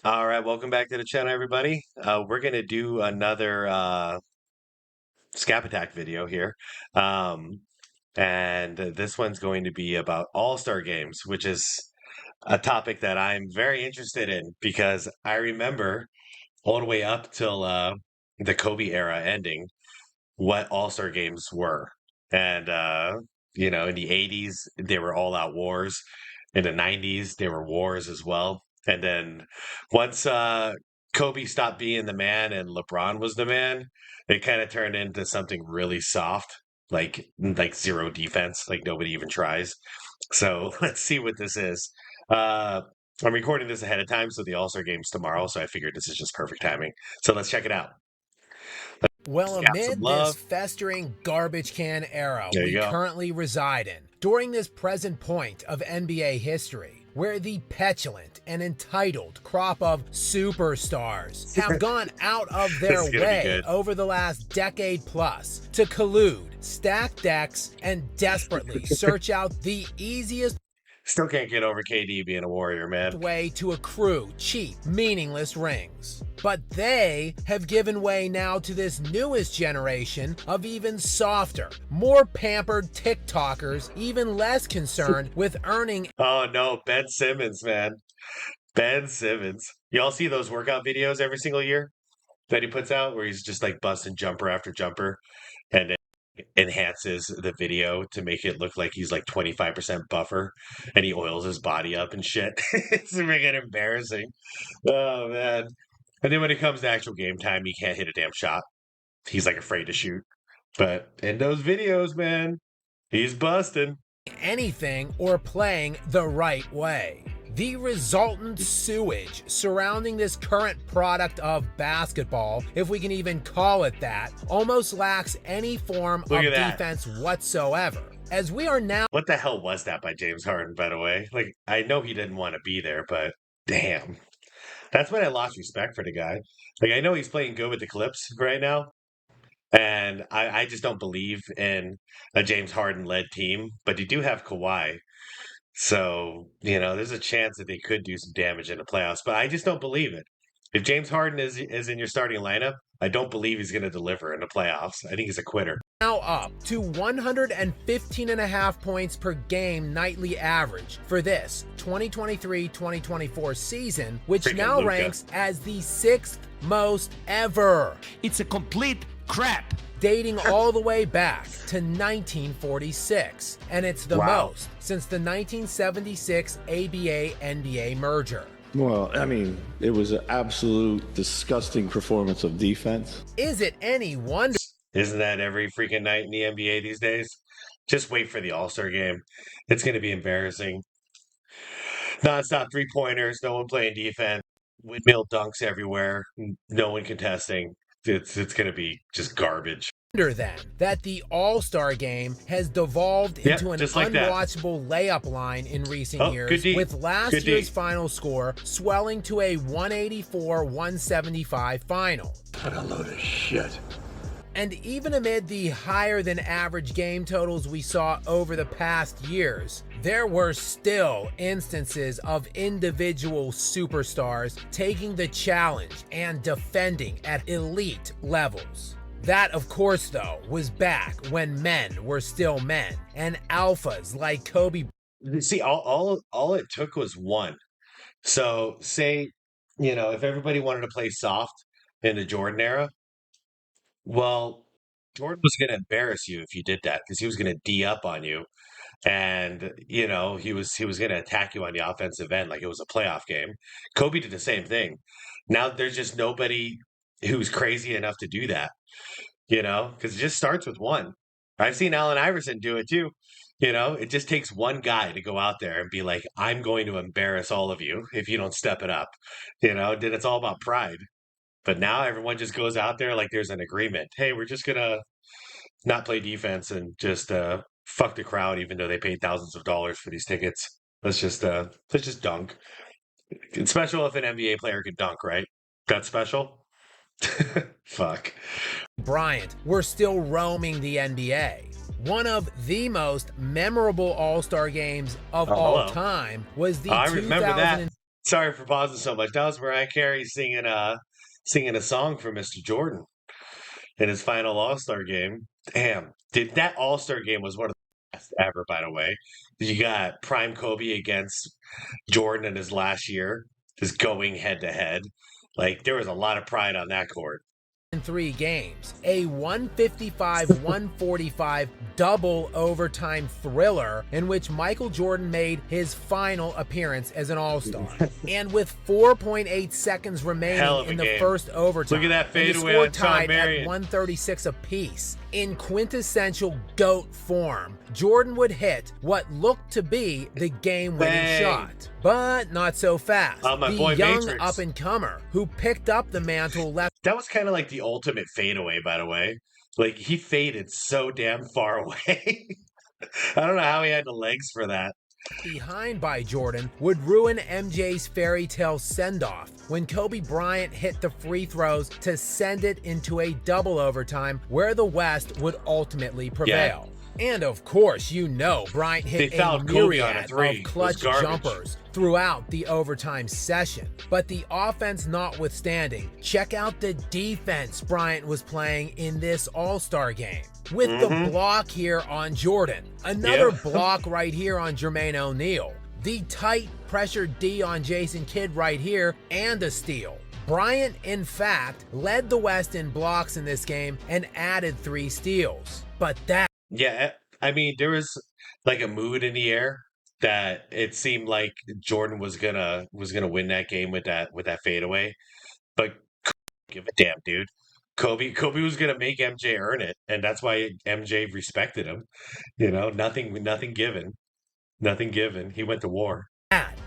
All right, welcome back to the channel, everybody. We're gonna do another Scap Attack video here, um, and this one's going to be about All-Star games, which is a topic that I'm very interested in because I remember all the way up till the Kobe era ending, what All-Star games were, and in the '80s they were all-out wars, in the '90s they were wars as well. And then once Kobe stopped being the man and LeBron was the man, it kind of turned into something really soft, like zero defense, like nobody even tries. So let's see what this is. Uh, I'm recording this ahead of time, so the All Star game's tomorrow. So I figured this is just perfect timing. So let's check it out. Well, Got some amid this love. festering garbage can era There you we go. currently reside in, during this present point of NBA history, where the petulant and entitled crop of superstars have gone out of their This is gonna be way good. over the last decade plus to collude, stack decks, and desperately search out the easiest Still can't get over KD being a warrior, man. way to accrue cheap, meaningless rings. But they have given way now to this newest generation of even softer, more pampered TikTokers, even less concerned with earning Oh no, Ben Simmons, man. Ben Simmons. Y'all see those workout videos every single year that he puts out where he's just like busting jumper after jumper and it enhances the video to make it look like he's like 25% buffer and he oils his body up and shit. It's freaking embarrassing. Oh man. And then when it comes to actual game time, he can't hit a damn shot. He's like afraid to shoot. But in those videos, man, he's busting. anything or playing the right way. The resultant sewage surrounding this current product of basketball, if we can even call it that, almost lacks any form Look of at that. defense whatsoever. As we are now What the hell was that by James Harden, by the way? Like, I know he didn't want to be there, but damn. That's when I lost respect for the guy. Like, I know he's playing good with the Clips right now, and I just don't believe in a James Harden led team, but they do have Kawhi. So, there's a chance that they could do some damage in the playoffs, but I just don't believe it. If James Harden is in your starting lineup, I don't believe he's going to deliver in the playoffs. I think he's a quitter. up to 115.5 points per game nightly average for this 2023-2024 season, which Freaking now Luka. ranks as the 6th most ever, It's a complete crap. dating all the way back to 1946, and it's the Wow. most since the 1976 ABA-NBA merger. Well, I mean, it was an absolute disgusting performance of defense. Is it any wonder Isn't that every freaking night in the NBA these days? Just wait for the All-Star game. It's going to be embarrassing. Non-stop three-pointers, no one playing defense, windmill dunks everywhere, no one contesting. It's going to be just garbage. then that the All-Star game has devolved Yep, into an just like that. unwatchable layup line in recent Oh, years, good D. with last Good D. year's final score swelling to a 184-175 final. What a load of shit. And even amid the higher than average game totals we saw over the past years, there were still instances of individual superstars taking the challenge and defending at elite levels. That, of course, though, was back when men were still men, and alphas like Kobe See, all it took was one. So, say, if everybody wanted to play soft in the Jordan era, well, Jordan was going to embarrass you if you did that because he was going to D up on you, and he was going to attack you on the offensive end like it was a playoff game. Kobe did the same thing. Now there's just nobody who's crazy enough to do that, because it just starts with one. I've seen Allen Iverson do it too. It just takes one guy to go out there and be like, I'm going to embarrass all of you if you don't step it up. Then it's all about pride. But now everyone just goes out there like there's an agreement. Hey, we're just gonna not play defense and just fuck the crowd, even though they paid thousands of dollars for these tickets. Let's just dunk. It's special if an NBA player can dunk, right? That's special. Fuck. Bryant were still roaming the NBA. One of the most memorable All-Star games of Oh, all hello. time was the I remember that. Sorry for pausing so much. That was Mariah Carey singing a song for Mr. Jordan in his final All-Star game. Damn, did that All-Star game was one of the best ever, by the way. You got prime Kobe against Jordan in his last year, just going head to head. Like there was a lot of pride on that court. In 3 games, a 155-145 double overtime thriller in which Michael Jordan made his final appearance as an All-Star. And with 4.8 seconds remaining in the game. first overtime, Look at that and the fadeaway score on Sean tied Marion. at 136 apiece. In quintessential GOAT form, Jordan would hit what looked to be the game-winning Bang. shot. But not so fast. My The boy young Matrix. up-and-comer who picked up the mantle left That was kind of like the ultimate fadeaway, by the way. Like he faded so damn far away. I don't know how he had the legs for that. behind by Jordan would ruin MJ's fairy tale send-off when Kobe Bryant hit the free throws to send it into a double overtime where the West would ultimately prevail. And of course, you know Bryant hit They a fouled Kobe on a myriad three. of It was clutch garbage. jumpers throughout the overtime session. But the offense notwithstanding, check out the defense Bryant was playing in this All-Star game. With the block here on Jordan, another block right here on Jermaine O'Neal, the tight pressure D on Jason Kidd right here, and a steal. Bryant, in fact, led the West in blocks in this game and added 3 steals. But that Yeah, I mean, there was like a mood in the air that it seemed like Jordan was gonna win that game with that fadeaway. But give a damn, dude. Kobe was gonna make MJ earn it, and that's why MJ respected him. You know, nothing given. Nothing given. He went to war.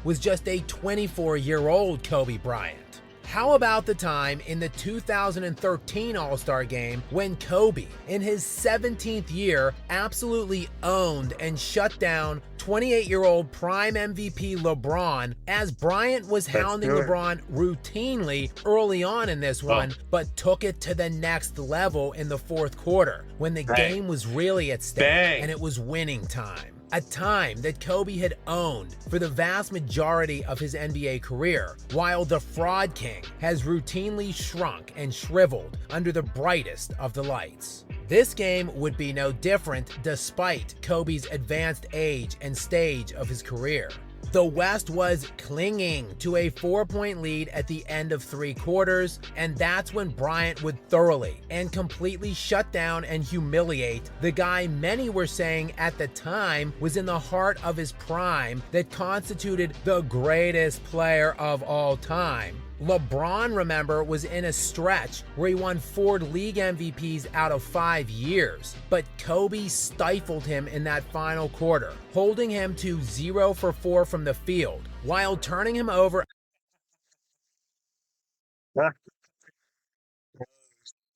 was just a 24-year-old Kobe Bryant. How about the time in the 2013 All-Star Game when Kobe, in his 17th year, absolutely owned and shut down 28-year-old prime MVP LeBron, as Bryant was hounding do it. LeBron routinely early on in this one, but took it to the next level in the fourth quarter when the Bang. game was really at stake Bang. and it was winning time. A time that Kobe had owned for the vast majority of his NBA career, while the Fraud King has routinely shrunk and shriveled under the brightest of the lights. This game would be no different despite Kobe's advanced age and stage of his career. The West was clinging to a 4-point lead at the end of 3 quarters, and that's when Bryant would thoroughly and completely shut down and humiliate the guy many were saying at the time was in the heart of his prime that constituted the greatest player of all time. LeBron, remember, was in a stretch where he won 4 league MVPs out of 5 years, but Kobe stifled him in that final quarter, holding him to 0 for 4 from the field, while turning him over.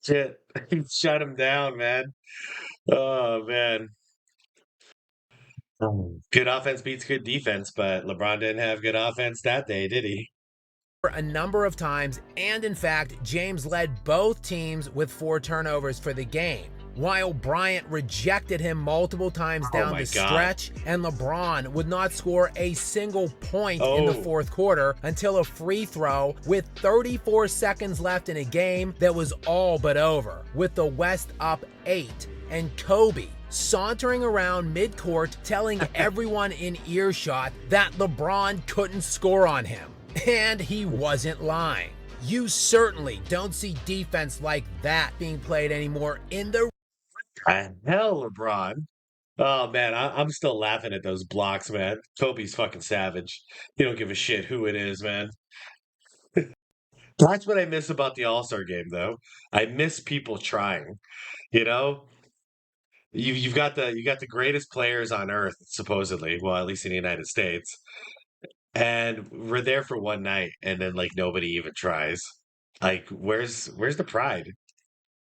Shit, he shut him down, man. Oh man. Good offense beats good defense, but LeBron didn't have good offense that day, did he? A number of times, and in fact, James led both teams with 4 turnovers for the game, while Bryant rejected him multiple times down my the God. stretch, and LeBron would not score a single point in the fourth quarter until a free throw with 34 seconds left in a game that was all but over, with the West up 8, and Kobe sauntering around midcourt telling everyone in earshot that LeBron couldn't score on him. And he wasn't lying. You certainly don't see defense like that being played anymore in the Hell, LeBron. Oh man, I'm still laughing at those blocks, man. Kobe's fucking savage. He don't give a shit who it is, man. That's what I miss about the All-Star game, though. I miss people trying. You know, you've got the greatest players on earth, supposedly. Well, at least in the United States. And we're there for one night, and then like nobody even tries. Like, where's the pride?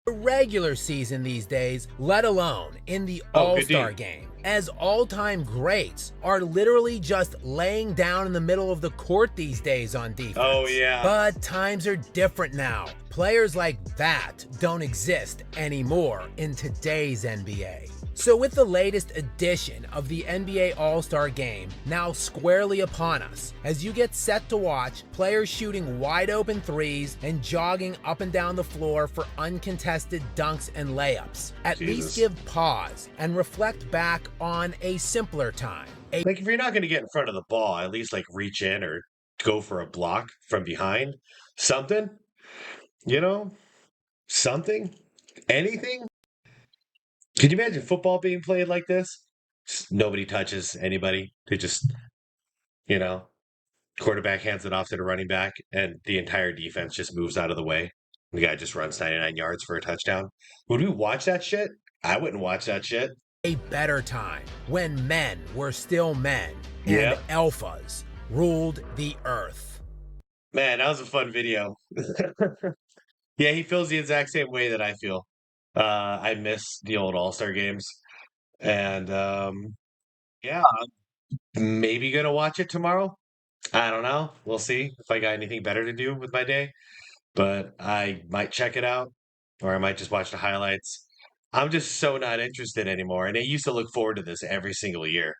regular season these days, let alone in the Oh, good All-Star D. game. as all-time greats are literally just laying down in the middle of the court these days on defense. Oh, yeah. But times are different now. Players like that don't exist anymore in today's NBA. So with the latest edition of the NBA All-Star Game now squarely upon us, as you get set to watch players shooting wide open threes and jogging up and down the floor for uncontested dunks and layups, at least give pause and reflect back on a simpler time. Like, if you're not going to get in front of the ball, at least like reach in or go for a block from behind. Something, something, anything. Could you imagine football being played like this? Just nobody touches anybody. They just, quarterback hands it off to the running back, and the entire defense just moves out of the way. The guy just runs 99 yards for a touchdown. Would we watch that shit? I wouldn't watch that shit. A better time when men were still men and alphas ruled the earth. Man, that was a fun video. Yeah, he feels the exact same way that I feel. I miss the old All-Star games. And yeah, I'm maybe gonna watch it tomorrow. I don't know. We'll see if I got anything better to do with my day. But I might check it out, or I might just watch the highlights. I'm just so not interested anymore. And I used to look forward to this every single year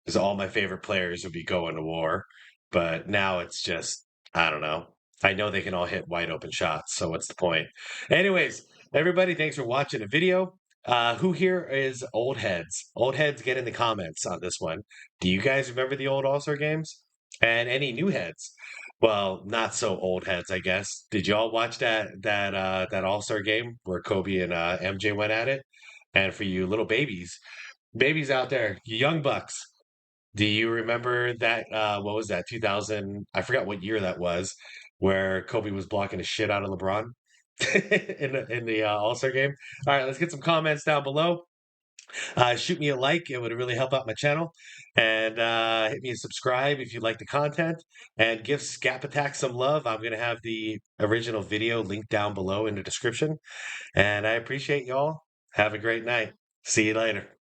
because all my favorite players would be going to war. But now it's just, I don't know. I know they can all hit wide open shots. So what's the point? Anyways, everybody, thanks for watching the video. Who here is old heads? Old heads, get in the comments on this one. Do you guys remember the old All-Star games? And any new heads? Well, not so old heads, I guess. Did you all watch that All-Star game where Kobe and MJ went at it? And for you little babies out there, you young bucks, do you remember that? What was that? 2000? I forgot what year that was, where Kobe was blocking the shit out of LeBron in the All-Star game. All right, let's get some comments down below. Shoot me a like. It would really help out my channel. And hit me a subscribe if you like the content. And give Scap Attack some love. I'm going to have the original video linked down below in the description. And I appreciate y'all. Have a great night. See you later.